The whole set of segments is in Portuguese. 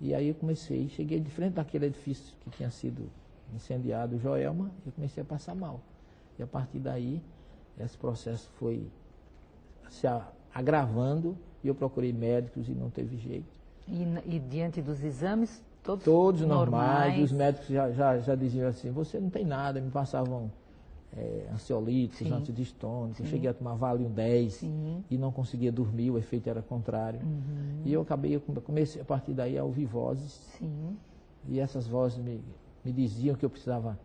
E aí eu cheguei de frente daquele edifício que tinha sido incendiado, o Joelma, e eu comecei a passar mal. E a partir daí, esse processo foi se agravando, e eu procurei médicos e não teve jeito. E diante dos exames, todos normais, os médicos já diziam assim, você não tem nada, me passavam ansiolíticos, antidistônicos, eu cheguei a tomar Valium 10 e não conseguia dormir, o efeito era contrário. E eu comecei a partir daí a ouvir vozes, e essas vozes me diziam que eu precisava,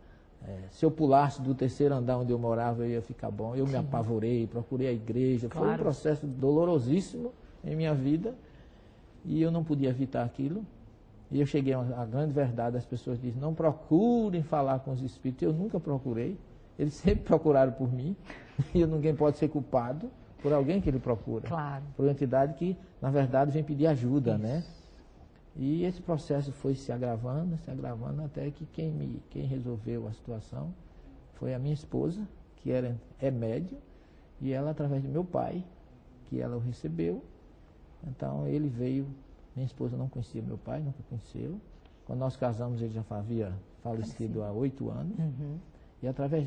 se eu pulasse do terceiro andar onde eu morava, eu ia ficar bom. Eu me apavorei, procurei a igreja, foi um processo dolorosíssimo em minha vida, e eu não podia evitar aquilo. E eu cheguei à grande verdade, as pessoas dizem, não procurem falar com os espíritos. Eu nunca procurei, eles sempre procuraram por mim, e ninguém pode ser culpado por alguém que ele procura. Claro. Por uma entidade que, na verdade, vem pedir ajuda, né? E esse processo foi se agravando, até que quem resolveu a situação foi a minha esposa, que é médium, e ela, através do meu pai, que ela o recebeu. Então, ele veio. Minha esposa não conhecia meu pai, nunca conheceu. Quando nós casamos, ele já havia falecido há 8 anos. E através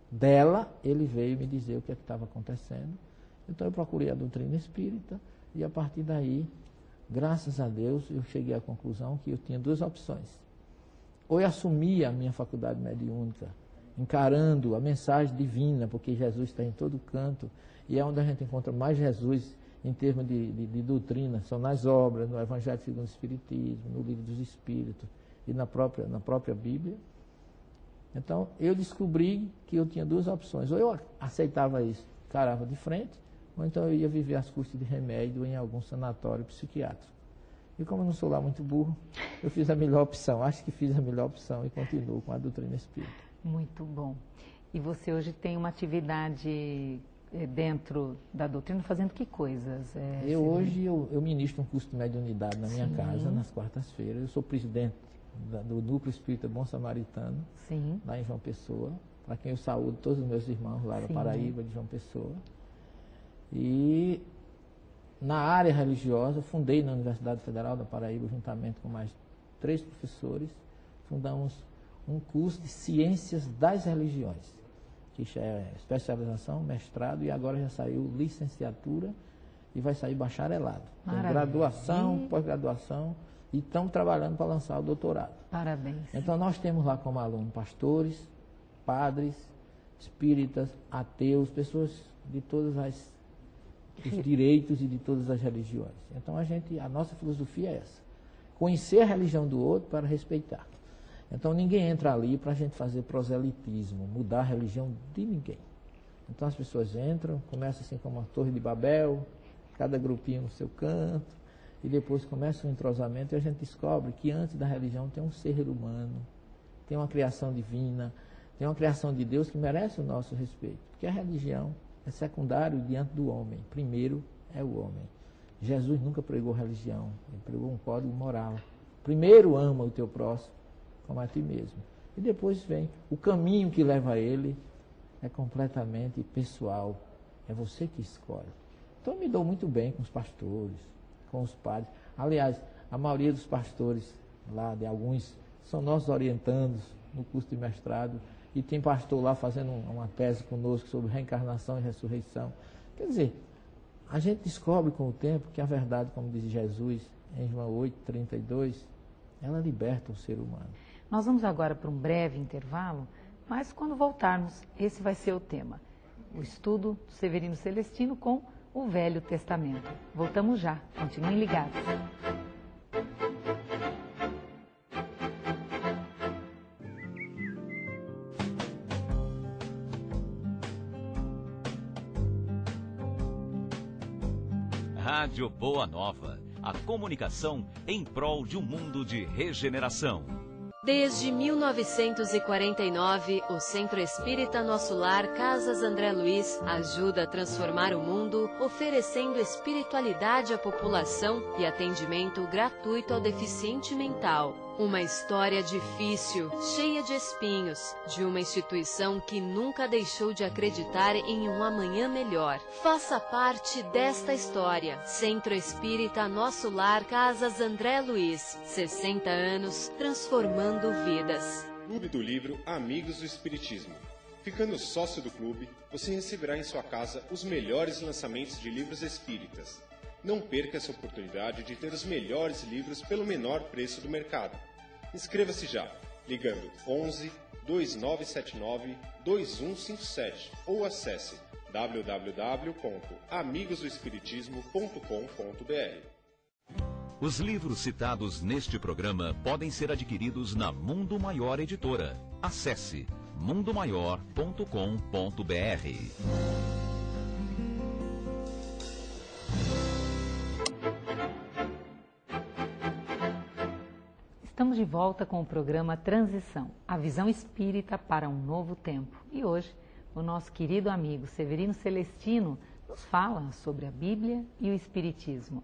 dela, ele veio me dizer o que estava acontecendo. Então eu procurei a doutrina espírita e a partir daí, graças a Deus, eu cheguei à conclusão que eu tinha 2 opções. Ou eu assumia a minha faculdade mediúnica, encarando a mensagem divina, porque Jesus está em todo canto, e é onde a gente encontra mais Jesus em termos de doutrina, são nas obras, no Evangelho segundo o Espiritismo, no Livro dos Espíritos e na própria Bíblia. Então, eu descobri que eu tinha 2 opções. Ou eu aceitava isso, encarava de frente, ou então eu ia viver às custas de remédio em algum sanatório psiquiátrico. E como eu não sou lá muito burro, eu fiz a melhor opção. Acho que fiz a melhor opção e continuo com a doutrina espírita. Muito bom. E você hoje tem uma atividade dentro da doutrina, fazendo que coisas? Hoje eu ministro um curso de mediunidade na minha casa, nas quartas-feiras. Eu sou presidente do Núcleo Espírita Bom Samaritano, lá em João Pessoa, para quem eu saúdo todos os meus irmãos lá da Paraíba, de João Pessoa. E na área religiosa, fundei na Universidade Federal da Paraíba, juntamente com mais 3 professores, fundamos um curso de Ciências das Religiões, que já é especialização, mestrado, e agora já saiu licenciatura e vai sair bacharelado. Tem graduação, pós-graduação, e estamos trabalhando para lançar o doutorado. Parabéns. Então nós temos lá como aluno pastores, padres, espíritas, ateus, pessoas de todos os direitos e de todas as religiões. Então a nossa filosofia é essa. Conhecer a religião do outro para respeitar. Então ninguém entra ali para a gente fazer proselitismo, mudar a religião de ninguém. Então as pessoas entram, começa assim como uma torre de Babel, cada grupinho no seu canto, e depois começa um entrosamento e a gente descobre que antes da religião tem um ser humano, tem uma criação divina, tem uma criação de Deus que merece o nosso respeito. Porque a religião é secundário diante do homem, primeiro é o homem. Jesus nunca pregou religião, ele pregou um código moral. Primeiro ama o teu próximo como a ti mesmo. E depois vem o caminho que leva a ele, é completamente pessoal, é você que escolhe. Então eu me dou muito bem com os pastores, com os padres. Aliás, a maioria dos pastores lá, de alguns, são nossos orientandos no curso de mestrado, e tem pastor lá fazendo uma tese conosco sobre reencarnação e ressurreição. Quer dizer, a gente descobre com o tempo que a verdade, como diz Jesus em João 8:32, ela liberta o ser humano. Nós vamos agora para um breve intervalo, mas quando voltarmos, esse vai ser o tema. O estudo do Severino Celestino com o Velho Testamento. Voltamos já. Continuem ligados. Rádio Boa Nova. A comunicação em prol de um mundo de regeneração. Desde 1949, o Centro Espírita Nosso Lar Casas André Luiz ajuda a transformar o mundo, oferecendo espiritualidade à população e atendimento gratuito ao deficiente mental. Uma história difícil, cheia de espinhos, de uma instituição que nunca deixou de acreditar em um amanhã melhor. Faça parte desta história. Centro Espírita Nosso Lar Casas André Luiz. 60 anos, transformando vidas. Clube do Livro Amigos do Espiritismo. Ficando sócio do clube, você receberá em sua casa os melhores lançamentos de livros espíritas. Não perca essa oportunidade de ter os melhores livros pelo menor preço do mercado. Inscreva-se já, ligando 11 2979 2157 ou acesse www.amigosdoespiritismo.com.br. Os livros citados neste programa podem ser adquiridos na Mundo Maior Editora. Acesse mundomaior.com.br. Estamos de volta com o programa Transição, a visão espírita para um novo tempo. E hoje, o nosso querido amigo Severino Celestino nos fala sobre a Bíblia e o Espiritismo.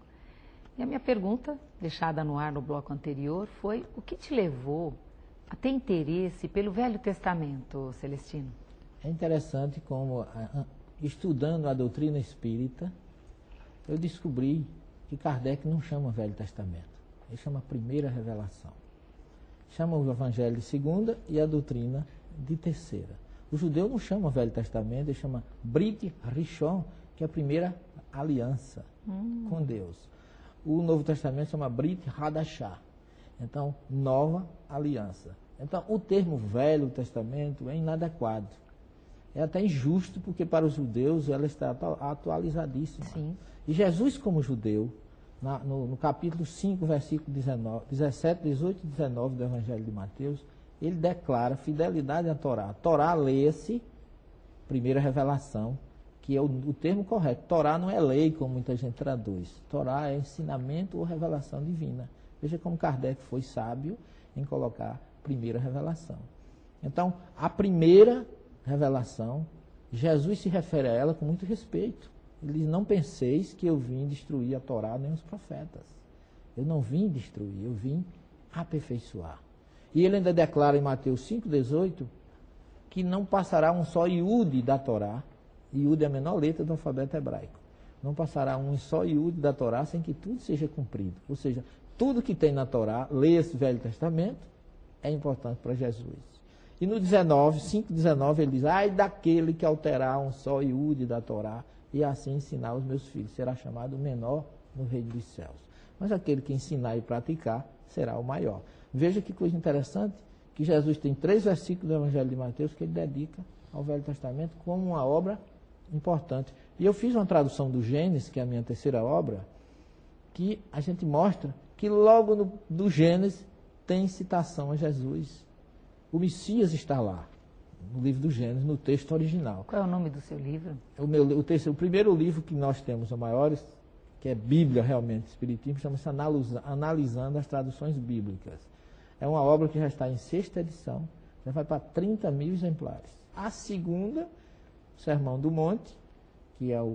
E a minha pergunta, deixada no ar no bloco anterior, foi: o que te levou a ter interesse pelo Velho Testamento, Celestino? É interessante como, estudando a doutrina espírita, eu descobri que Kardec não chama Velho Testamento, ele chama Primeira Revelação. Chama o Evangelho de segunda e a doutrina de terceira. O judeu não chama Velho Testamento, ele chama Brit Rishon, que é a primeira aliança com Deus. O Novo Testamento chama Brit Hadashah, então, nova aliança. Então, o termo Velho Testamento é inadequado. É até injusto, porque para os judeus ela está atualizadíssima. Sim. E Jesus, como judeu, no capítulo 5, versículo 17, 18 e 19 do Evangelho de Mateus, ele declara fidelidade à Torá. A Torá lê-se, primeira revelação, que é o termo correto. Torá não é lei, como muita gente traduz. Torá é ensinamento ou revelação divina. Veja como Kardec foi sábio em colocar primeira revelação. Então, a primeira revelação, Jesus se refere a ela com muito respeito. Ele diz: não penseis que eu vim destruir a Torá nem os profetas. Eu não vim destruir, eu vim aperfeiçoar. E ele ainda declara em Mateus 5,18 que não passará um só iude da Torá. Iude é a menor letra do alfabeto hebraico. Não passará um só iude da Torá sem que tudo seja cumprido. Ou seja, tudo que tem na Torá, leia-se Velho Testamento, é importante para Jesus. E no 5,19 ele diz: ai daquele que alterar um só iude da Torá e assim ensinar os meus filhos, será chamado o menor no reino dos céus. Mas aquele que ensinar e praticar será o maior. Veja que coisa interessante, que Jesus tem 3 versículos do Evangelho de Mateus que ele dedica ao Velho Testamento como uma obra importante. E eu fiz uma tradução do Gênesis, que é a minha terceira obra, que a gente mostra que logo do Gênesis tem citação a Jesus. O Messias está lá, no livro do Gênesis, no texto original. Qual é o nome do seu livro? O primeiro livro que nós temos, o maiores, que é Bíblia realmente, Espiritismo, chama-se Analisando as Traduções Bíblicas. É uma obra que já está em 6ª edição, já vai para 30 mil exemplares. A segunda, Sermão do Monte, que é a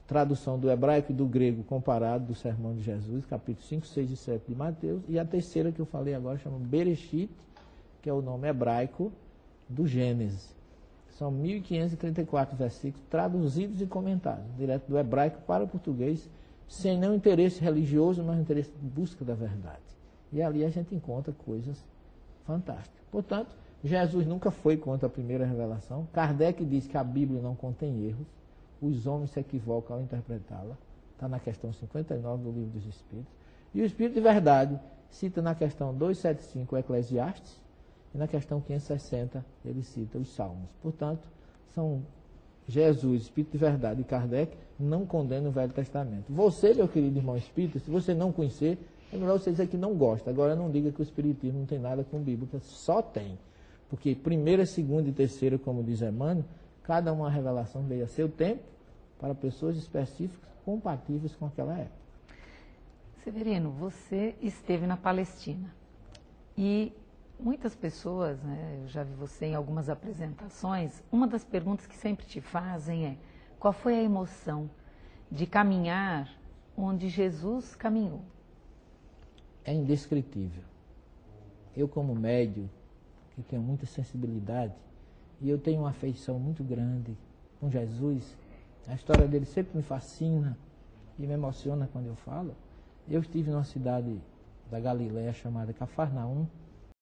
tradução do hebraico e do grego comparado do Sermão de Jesus, capítulo 5, 6 e 7 de Mateus. E a terceira que eu falei agora chama Bereshit, que é o nome hebraico do Gênesis. São 1.534 versículos traduzidos e comentados, direto do hebraico para o português, sem nenhum interesse religioso, mas interesse de busca da verdade. E ali a gente encontra coisas fantásticas. Portanto, Jesus nunca foi contra a primeira revelação. Kardec diz que a Bíblia não contém erros. Os homens se equivocam ao interpretá-la. Está na questão 59 do Livro dos Espíritos. E o Espírito de Verdade cita na questão 275 o Eclesiastes, e na questão 560 ele cita os Salmos. Portanto, são Jesus, Espírito de Verdade e Kardec não condenam o Velho Testamento. Você, meu querido irmão espírita, se você não conhecer, é melhor você dizer que não gosta. Agora não diga que o Espiritismo não tem nada com Bíblia, só tem. Porque primeira, segunda e terceira, como diz Emmanuel, cada uma revelação veio a seu tempo para pessoas específicas compatíveis com aquela época. Severino, você esteve na Palestina e muitas pessoas, né, eu já vi você em algumas apresentações, uma das perguntas que sempre te fazem é: qual foi a emoção de caminhar onde Jesus caminhou? É indescritível. Eu, como médium, que tenho muita sensibilidade, e eu tenho uma afeição muito grande com Jesus, a história dele sempre me fascina e me emociona quando eu falo. Eu estive numa cidade da Galileia chamada Cafarnaum,